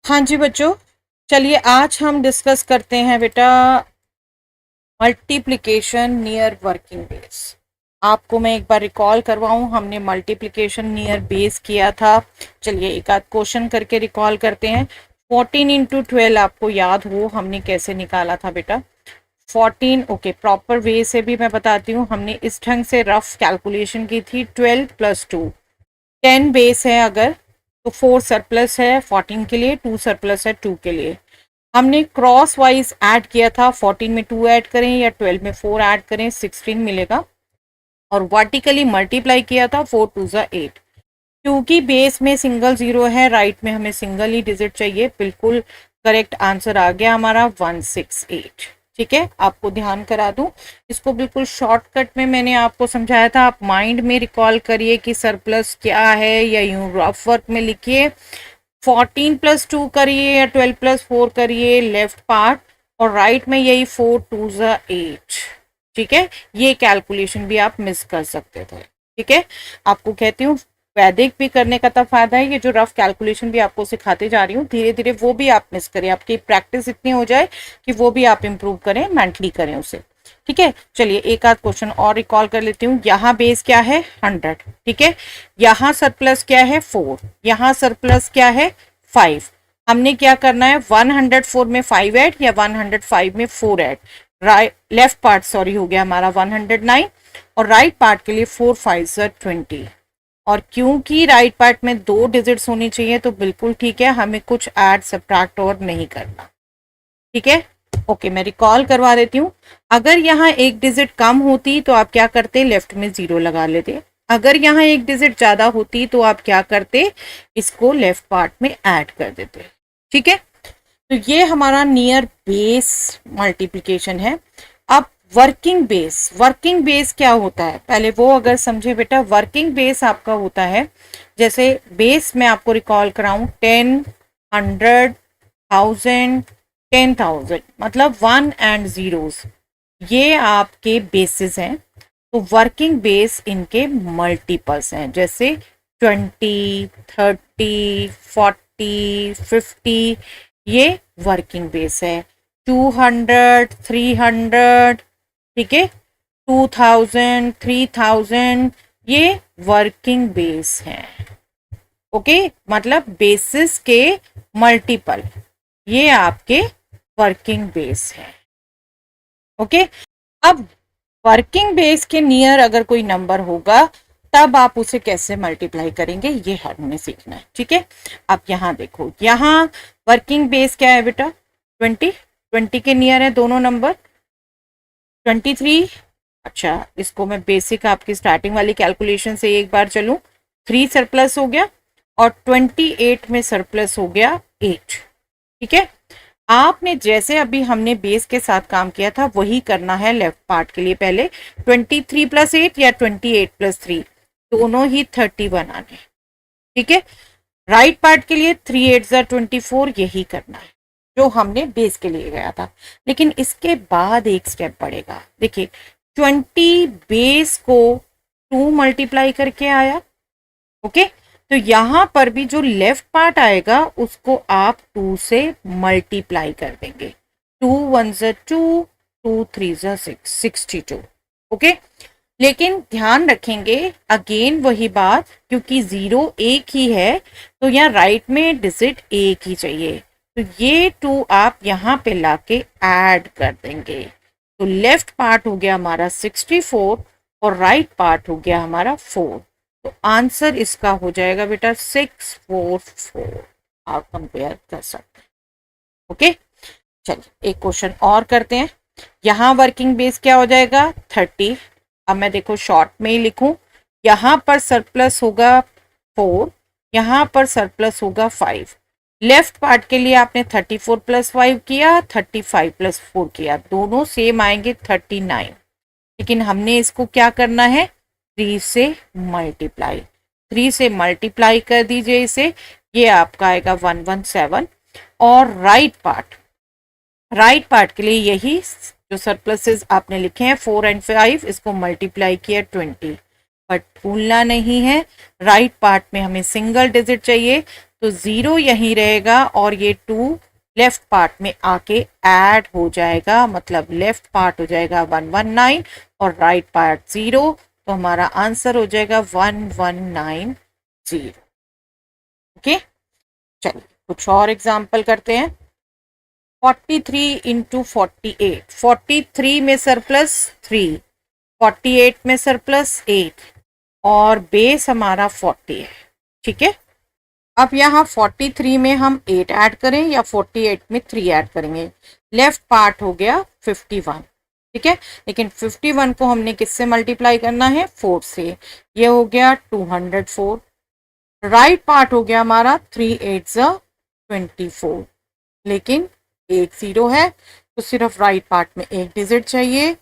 हाँ जी बच्चों, चलिए आज हम डिस्कस करते हैं बेटा मल्टीप्लिकेशन नियर वर्किंग बेस। आपको मैं एक बार रिकॉल करवाऊं, हमने मल्टीप्लिकेशन नियर बेस किया था। चलिए एक आध क्वेश्चन करके रिकॉल करते हैं। 14 × 12 आपको याद हो हमने कैसे निकाला था बेटा? 14 ओके, प्रॉपर वे से भी मैं बताती हूँ। हमने इस ढंग से रफ कैलकुलेशन की थी। 12 + 2 10 बेस है अगर, तो 4 सरप्लस है 14 के लिए, 2 सरप्लस है 2 के लिए। हमने क्रॉस वाइज ऐड किया था, 14 में 2 ऐड करें या 12 में 4 ऐड करें 16 मिलेगा। और वर्टिकली मल्टीप्लाई किया था, 4 2 ज़ा 8। क्योंकि बेस में सिंगल जीरो है, राइट में हमें सिंगल ही डिजिट चाहिए। बिल्कुल करेक्ट आंसर आ गया हमारा 168। ठीक है, आपको ध्यान करा दूं, इसको बिल्कुल शॉर्टकट में मैंने आपको समझाया था। आप माइंड में रिकॉल करिए कि सरप्लस क्या है, या यूं रफ वर्क में लिखिए। 14 + 2 करिए या 12 + 4 करिए लेफ्ट पार्ट, और राइट में यही 4 2 ज़ा 8। ठीक है, ये कैलकुलेशन भी आप मिस कर सकते थे। ठीक है, आपको कहती हूँ वैदिक भी करने का तब फायदा है, ये जो रफ कैलकुलेशन भी आपको सिखाते जा रही हूँ धीरे धीरे वो भी आप मिस करें, आपकी प्रैक्टिस इतनी हो जाए कि वो भी आप इंप्रूव करें, मेंटली करें उसे। ठीक है, चलिए एक आध क्वेश्चन और रिकॉल कर लेती हूँ। यहाँ बेस क्या है? 100। ठीक है, यहाँ सरप्लस क्या है? 4। यहाँ सरप्लस क्या है? 5। हमने क्या करना है? 104 में 5 ऐड या 105 में 4 add. Right left part sorry हो गया हमारा 109, और राइट पार्ट के लिए 4 5 ज़ा 20। और क्योंकि राइट पार्ट में 2 डिजिट्स होनी चाहिए तो बिल्कुल ठीक है, हमें कुछ ऐड सब्ट्रैक्ट और नहीं करना। ठीक है, ओके मैं रिकॉल करवा देती हूँ। अगर यहाँ एक डिजिट कम होती तो आप क्या करते? लेफ्ट में 0 लगा लेते। अगर यहाँ एक डिजिट ज्यादा होती तो आप क्या करते? इसको लेफ्ट पार्ट में ऐड कर देते। ठीक है, तो ये हमारा नियर बेस मल्टीप्लिकेशन है। अब वर्किंग बेस क्या होता है पहले वो अगर समझे बेटा। वर्किंग बेस आपका होता है, जैसे बेस में आपको रिकॉल कराऊं 10 100 1000 10,000, मतलब 1 एंड जीरोस, ये आपके बेसिस हैं। तो वर्किंग बेस इनके मल्टीपल्स हैं, जैसे 20 30 40 50, ये वर्किंग बेस है। 200 300, ठीक है, 2000 3000, ये वर्किंग बेस हैं। ओके, मतलब बेसिस के मल्टीपल, ये आपके वर्किंग बेस है। ओके, अब वर्किंग बेस के नियर अगर कोई नंबर होगा तब आप उसे कैसे मल्टीप्लाई करेंगे ये हमने सीखना है। ठीक है, अब यहाँ देखो, यहाँ वर्किंग बेस क्या है बेटा? 20। 20 के नियर है दोनों नंबर। 23, अच्छा इसको मैं बेसिक आपकी स्टार्टिंग वाली कैलकुलेशन से एक बार चलूं। 3 सरप्लस हो गया, और 28 में सरप्लस हो गया 8। ठीक है, आपने जैसे अभी हमने बेस के साथ काम किया था वही करना है लेफ्ट पार्ट के लिए। पहले 23 + 8 या 28 + 3, दोनों ही 31 आने। ठीक है, राइट पार्ट के लिए 3 8 ज़ा 24, यही करना है जो हमने बेस के लिए गया था। लेकिन इसके बाद एक स्टेप बढ़ेगा। देखिए 20 बेस को 2 मल्टीप्लाई करके आया। ओके, तो यहां पर भी जो लेफ्ट पार्ट आएगा उसको आप 2 से मल्टीप्लाई कर देंगे। 2 1 ज़ा 2, 2 3 ज़ा 6, 62। ओके, लेकिन ध्यान रखेंगे अगेन वही बात, क्योंकि 0 एक ही है तो यहाँ राइट में डिजिट एक ही चाहिए। तो ये 2 आप यहाँ पे लाके ऐड कर देंगे। तो लेफ्ट पार्ट हो गया हमारा 64, और राइट पार्ट हो गया हमारा 4। तो आंसर इसका हो जाएगा बेटा 644। आप कंपेयर कर सकते हैं। ओके, चलिए एक क्वेश्चन और करते हैं। यहाँ वर्किंग बेस क्या हो जाएगा? 30। अब मैं देखो शॉर्ट में ही लिखूं, यहाँ पर सरप्लस होगा 4, यहाँ पर सरप्लस होगा 5। लेफ्ट पार्ट के लिए आपने 34 + 5 किया, 35 + 4 किया, दोनों सेम आएंगे 39। लेकिन हमने इसको क्या करना है? 3 से मल्टीप्लाई। 3 से मल्टीप्लाई कर दीजिए इसे, ये आपका आएगा 117। और राइट पार्ट के लिए यही जो सरप्लसेस आपने लिखे हैं 4 एंड 5, इसको मल्टीप्लाई किया 20। बट भूलना नहीं है राइट पार्ट में हमें सिंगल डिजिट चाहिए, तो 0 यहीं रहेगा और ये 2 लेफ्ट पार्ट में आके ऐड हो जाएगा, मतलब लेफ्ट पार्ट हो जाएगा 119 और राइट पार्ट 0, तो हमारा आंसर हो जाएगा 1190। ओके, चलिए कुछ और एग्जाम्पल करते हैं। 43 इंटू 48, 43 में सरप्लस 3, 48 में सरप्लस 8 और बेस हमारा 40 है। ठीक है, अब यहाँ 43 में हम 8 ऐड करें या 48 में 3 ऐड करेंगे। लेफ्ट पार्ट हो गया 51, ठीक है, लेकिन 51 को हमने किससे मल्टीप्लाई करना है, 4 से, ये हो गया 204। राइट पार्ट हो गया हमारा 3 8 24, लेकिन 8 0 है तो सिर्फ राइट पार्ट में एक डिजिट चाहिए,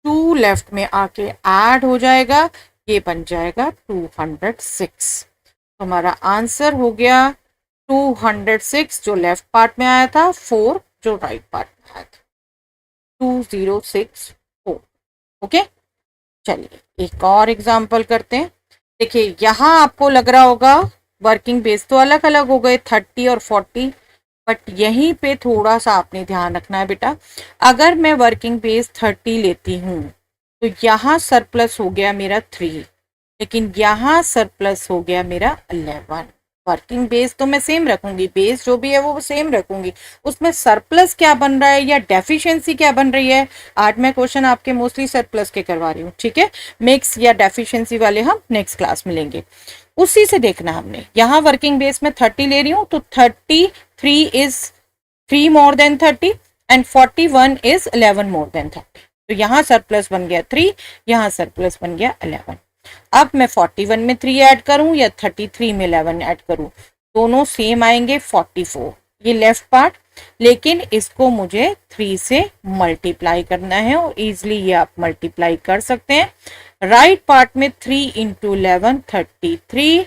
2 लेफ्ट में आके ऐड हो जाएगा, ये बन जाएगा 206। तो हमारा आंसर हो गया 206 जो लेफ्ट पार्ट में आया था, 4 जो राइट पार्ट में आया था, 2064। ओके, चलिए एक और एग्जांपल करते हैं। देखिए यहाँ आपको लग रहा होगा वर्किंग बेस तो अलग अलग हो गए 30 और 40, बट यहीं पे थोड़ा सा आपने ध्यान रखना है बेटा। अगर मैं वर्किंग बेस 30 लेती हूँ तो यहाँ सरप्लस हो गया मेरा 3, लेकिन यहाँ सरप्लस हो गया मेरा 11। वर्किंग बेस तो मैं सेम रखूंगी, बेस जो भी है वो सेम रखूंगी, उसमें सरप्लस क्या बन रहा है या डेफिशिएंसी क्या बन रही है, आज मैं क्वेश्चन आपके मोस्टली सरप्लस के करवा रही हूँ। ठीक है, मिक्स या डेफिशिएंसी वाले हम नेक्स्ट क्लास में लेंगे, उसी से देखना हमने। यहाँ वर्किंग बेस में 30 ले रही हूँ तो 33 is 3 more than 30 and 41 is 11 more than 30, तो यहाँ सरप्लस बन गया 3, यहाँ सरप्लस बन गया 11। अब मैं 41 में 3 ऐड करूं या 33 में 11 ऐड करूं, दोनों सेम आएंगे 44, ये लेफ्ट पार्ट, लेकिन इसको मुझे 3 से मल्टीप्लाई करना है और इजीली ये आप मल्टीप्लाई कर सकते हैं। राइट पार्ट में 3 इंटू 11 33,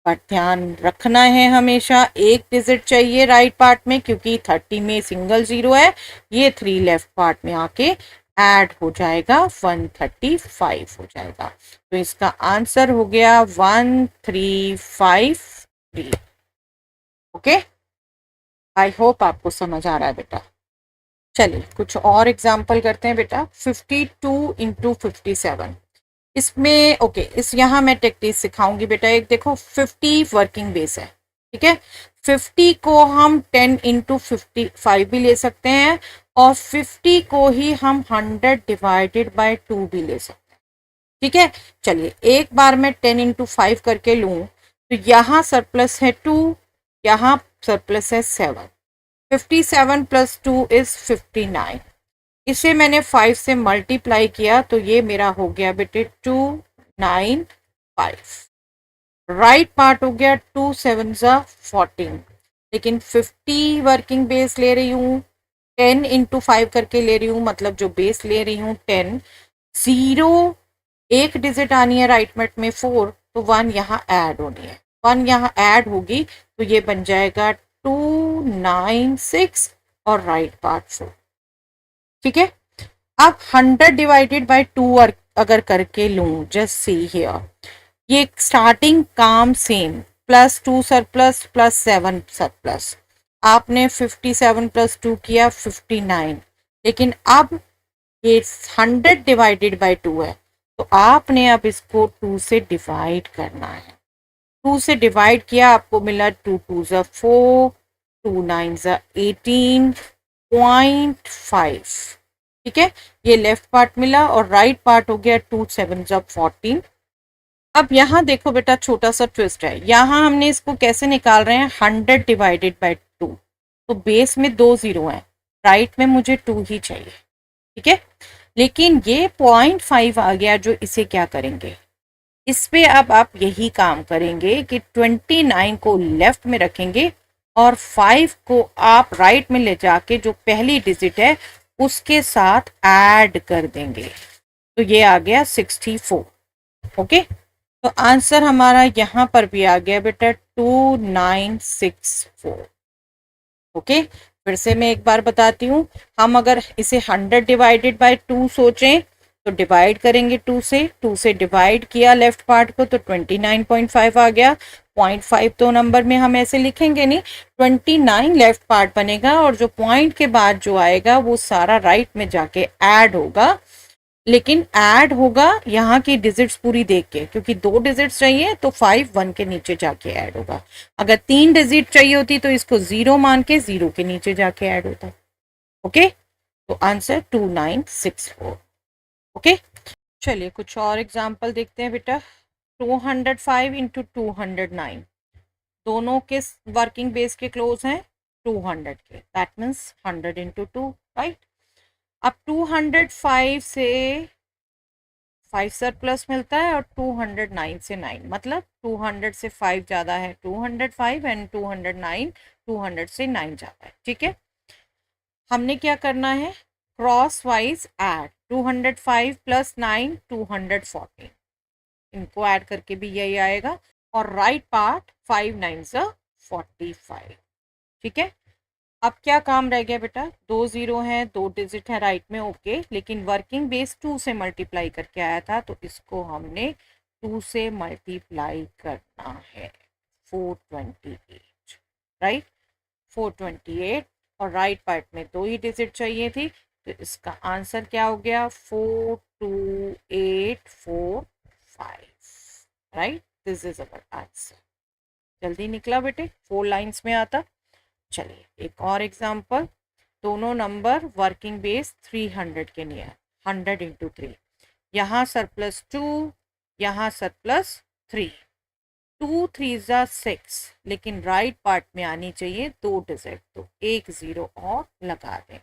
बट ध्यान रखना है हमेशा एक डिजिट चाहिए राइट पार्ट में, क्योंकि 30 में सिंगल 0 है, ये 3 लेफ्ट पार्ट में आके ऐड हो जाएगा 135 हो जाएगा, तो इसका आंसर हो गया 1353। ओके, आई होप आपको समझ आ रहा है बेटा। चलिए कुछ और एग्जाम्पल करते हैं बेटा। 52 इंटू 57, इसमें ओके इस यहाँ मैं टेक्निक सिखाऊंगी बेटा। एक देखो 50 वर्किंग बेस है, ठीक है, 50 को हम 10 इंटू 55 भी ले सकते हैं और 50 को ही हम 100 डिवाइडेड बाय 2 भी ले सकते हैं। ठीक है, चलिए एक बार मैं 10 इंटू 5 करके लूं तो यहाँ सरप्लस है 2, यहाँ सरप्लस है 7, 57 प्लस 2 इज 59, इसे मैंने 5 से मल्टीप्लाई किया तो ये मेरा हो गया बेटे 295। राइट पार्ट हो गया 2 7 14, लेकिन 50 वर्किंग बेस ले रही हूँ, 10 इंटू 5 करके ले रही हूँ, मतलब जो बेस ले रही हूँ 10, 0 एक डिजिट आनी है राइट पार्ट में 4, तो 1 यहाँ ऐड होनी है, 1 यहाँ ऐड होगी तो ये बन जाएगा 296 और राइट पार्ट 4। ठीक है, अब 100 डिवाइडेड बाय 2 अगर करके लूं, जस्ट सी हियर, ये स्टार्टिंग काम same, plus 2 surplus plus 7 surplus, आपने 57 प्लस 2 किया 59, लेकिन अब ये 100 डिवाइडेड बाय 2 है तो आपने अब इसको 2 से डिवाइड करना है। 2 से डिवाइड किया, आपको मिला 2 2 4, 2 9 18.5। ठीक है, ये लेफ्ट पार्ट मिला और राइट पार्ट हो गया 2 7 14। अब यहाँ देखो बेटा छोटा सा ट्विस्ट है, यहाँ हमने इसको कैसे निकाल रहे हैं, 100 डिवाइडेड बाय 2, तो बेस में 2 0 है, राइट में मुझे 2 ही चाहिए। ठीक है, लेकिन ये 0.5 आ गया, जो इसे क्या करेंगे, इस पे अब आप यही काम करेंगे कि 29 को लेफ्ट में रखेंगे और 5 को आप राइट में ले जाके जो पहली डिजिट है उसके साथ ऐड कर देंगे, तो ये आ गया 64। ओके, तो आंसर हमारा यहाँ पर भी आ गया बेटा 2964। ओके, फिर से मैं एक बार बताती हूँ, हम अगर इसे 100 डिवाइडेड बाय 2 सोचें तो डिवाइड करेंगे 2 से डिवाइड किया लेफ्ट पार्ट को तो 29.5 आ गया, 0.5 तो नंबर में हम ऐसे लिखेंगे नहीं, 29 लेफ्ट पार्ट बनेगा और जो पॉइंट के बाद जो आएगा वो सारा राइट में जाके ऐड होगा, लेकिन ऐड होगा यहाँ की डिजिट्स पूरी देख के, क्योंकि 2 डिजिट्स चाहिए तो 5 1 के नीचे जाके ऐड होगा। अगर 3 डिजिट चाहिए होती तो इसको 0 मान के 0 के नीचे जाके ऐड होता। ओके, तो आंसर 2964। ओके, चलिए कुछ और एग्जाम्पल देखते हैं बेटा। 205 इंटू 209 दोनों किस वर्किंग बेस के क्लोज हैं? 200 के, दैट मीन्स 100 इंटू 2, राइट। अब 205 से 5 सरप्लस मिलता है और 209 से 9, मतलब 200 से 5 ज़्यादा है 205 एंड 209 200 से 9 ज़्यादा है, ठीक है। हमने क्या करना है, क्रॉस वाइज ऐड 205 प्लस 9 214, इनको ऐड करके भी यही आएगा, और राइट पार्ट 5 9 45, ठीक है। अब क्या काम रह गया बेटा, 2 0 हैं, 2 डिजिट है राइट में, ओके, लेकिन वर्किंग बेस 2 से मल्टीप्लाई करके आया था तो इसको हमने 2 से मल्टीप्लाई करना है, 428, राइट, 428, और राइट पार्ट में 2 ही डिजिट चाहिए थी, तो इसका आंसर क्या हो गया, 42845, right, this is our answer. जल्दी निकला बेटे, 4 लाइंस में आता। चलिए एक और एग्जांपल, दोनों नंबर वर्किंग बेस 300 के नियर, 100 इंटू 3, यहाँ सरप्लस 2, यहाँ सरप्लस 3, 2 3 ज़ा 6, लेकिन राइट पार्ट में आनी चाहिए 2 डिजिट, तो 1 0 और लगा दें।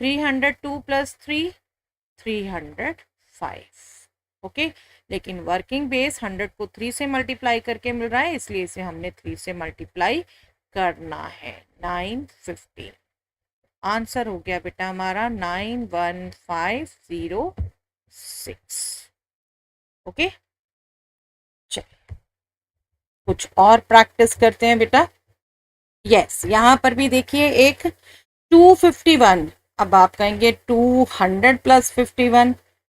302 प्लस 3 305, ओके, लेकिन वर्किंग बेस 100 को 3 से मल्टीप्लाई करके मिल रहा है, इसलिए इसे हमने 3 से मल्टीप्लाई करना है, 950। आंसर हो गया बेटा हमारा 91506। ओके, चलिए कुछ और प्रैक्टिस करते हैं बेटा। यस, यहाँ पर भी देखिए एक 251, अब आप कहेंगे 200 प्लस 51,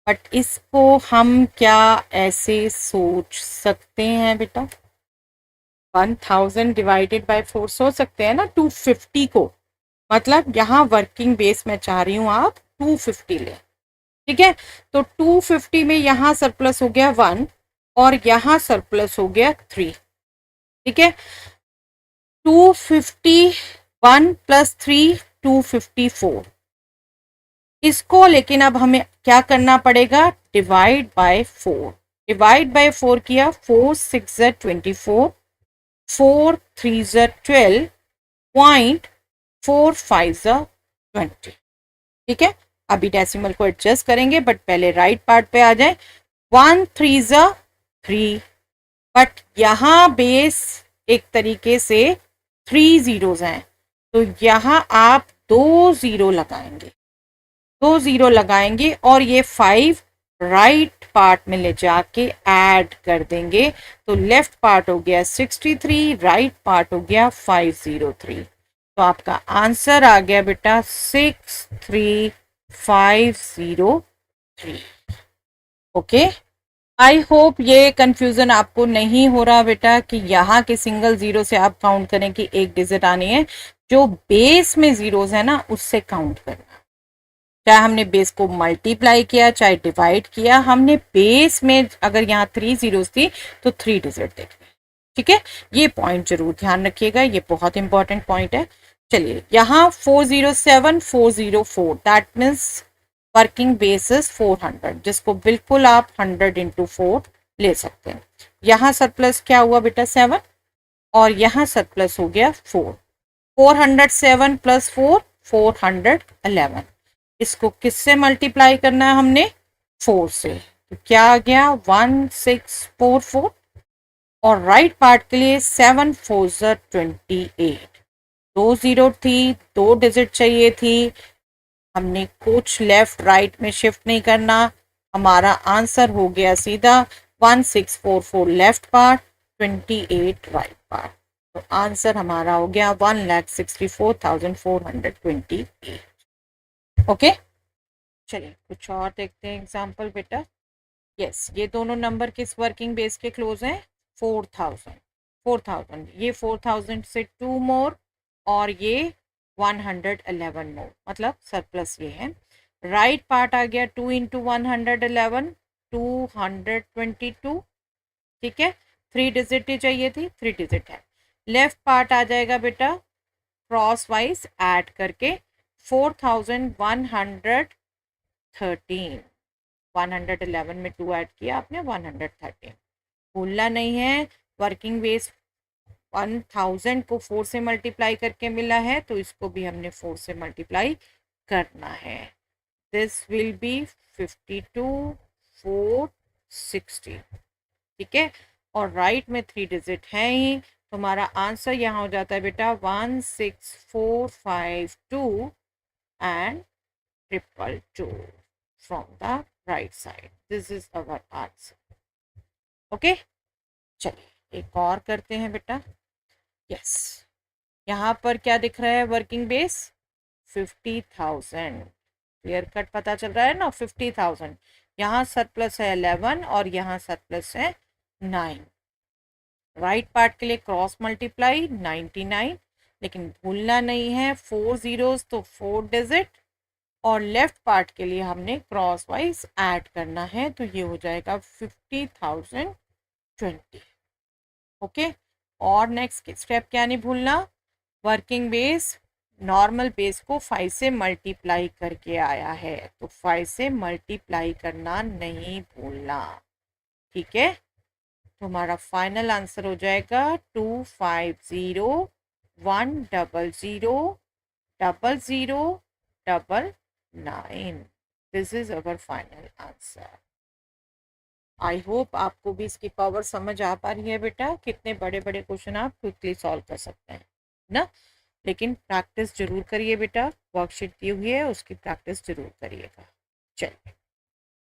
बट इसको हम क्या ऐसे सोच सकते हैं बेटा, 1000 डिवाइडेड बाय 4 सोच सकते हैं ना 250 को, मतलब यहाँ वर्किंग बेस में चाह रही हूँ आप 250 लें, ठीक है। तो 250 में यहाँ सरप्लस हो गया 1 और यहाँ सरप्लस हो गया 3, ठीक है। 251 प्लस 3 254, इसको लेकिन अब हमें क्या करना पड़ेगा, डिवाइड बाय 4, डिवाइड बाय 4 किया, 4 6 24, 4 3 12, पॉइंट 4 5 20, ठीक है। अभी डेसिमल को एडजस्ट करेंगे, बट पहले राइट पार्ट पे आ जाए, 1 3 3, बट यहाँ बेस एक तरीके से 3 जीरोस हैं, तो यहाँ आप 2 0 लगाएंगे, 2 0 लगाएंगे और ये 5 राइट पार्ट में ले जाके ऐड कर देंगे, तो लेफ्ट पार्ट हो गया 63, राइट पार्ट हो गया 503, तो आपका आंसर आ गया बेटा 63503। ओके, आई होप ये कंफ्यूजन आपको नहीं हो रहा बेटा कि यहाँ के सिंगल जीरो से आप काउंट करें कि एक डिजिट आनी है, जो बेस में जीरोस है ना उससे काउंट करना, चाहे हमने बेस को मल्टीप्लाई किया चाहे डिवाइड किया, हमने बेस में अगर यहाँ 3 जीरोस थी तो 3 डिजिट देखने, ठीक है। ये पॉइंट जरूर ध्यान रखिएगा, ये बहुत इंपॉर्टेंट पॉइंट है। चलिए यहाँ 407 404, that means working base is 400, जिसको बिल्कुल आप 100 इंटू 4 ले सकते हैं। यहाँ सरप्लस क्या हुआ बेटा 7, और यहाँ सरप्लस हो गया 4, 407 प्लस 4 411, इसको किससे मल्टीप्लाई करना है हमने, 4 से, तो क्या आ गया 1644, और राइट पार्ट के लिए 7 4 28, 2 0 थी, 2 डिजिट चाहिए थी, हमने कुछ लेफ्ट राइट में शिफ्ट नहीं करना, हमारा आंसर हो गया सीधा 1644 लेफ्ट पार्ट 28 राइट पार्ट, तो आंसर हमारा हो गया 1,64,428। ओके, चलिए कुछ और देखते हैं एग्जाम्पल बेटा। यस, ये दोनों नंबर किस वर्किंग बेस के क्लोज हैं, 4000, 4000, ये 4000 से 2 मोर और ये 111 मोर, मतलब सरप्लस ये है। राइट पार्ट आ गया 2 इंटू 111, 222, ठीक है। 3 डिजिट ही चाहिए थी, 3 डिजिट है। लेफ्ट पार्ट आ जाएगा बेटा क्रॉस वाइज ऐड करके 4113, 111 में 2 ऐड किया आपने 113। भूलना नहीं है, वर्किंग बेस 1000 को 4 से मल्टीप्लाई करके मिला है, तो इसको भी हमने 4 से मल्टीप्लाई करना है। दिस विल बी 52,460, ठीक है। और राइट में 3 डिजिट है ही, तो हमारा आंसर यहाँ हो जाता है बेटा 16452 and 222 from the right side. This is our answer. Okay, चलिए एक और करते हैं बेटा। यस, यहाँ पर क्या दिख रहा है वर्किंग बेस 50,000, क्लियर कट पता चल रहा है ना 50,000। यहाँ सरप्लस है 11 और यहाँ सरप्लस है 9। राइट पार्ट के लिए क्रॉस मल्टीप्लाई 99, लेकिन भूलना नहीं है 4 जीरोस तो 4 डिजिट, और लेफ्ट पार्ट के लिए हमने क्रॉस वाइज ऐड करना है, तो ये हो जाएगा 50,020। ओके, और नेक्स्ट स्टेप क्या नहीं भूलना, वर्किंग बेस नॉर्मल बेस को 5 से मल्टीप्लाई करके आया है, तो 5 से मल्टीप्लाई करना नहीं भूलना, ठीक है। तो हमारा फाइनल आंसर हो जाएगा 2501000099। This is our final answer. I hope आपको भी इसकी पावर समझ आ पा रही है बेटा, कितने बड़े बड़े क्वेश्चन आप क्विकली सॉल्व कर सकते हैं ना। लेकिन प्रैक्टिस जरूर करिए बेटा, वर्कशीट दी हुई है उसकी प्रैक्टिस जरूर करिएगा। चलिए।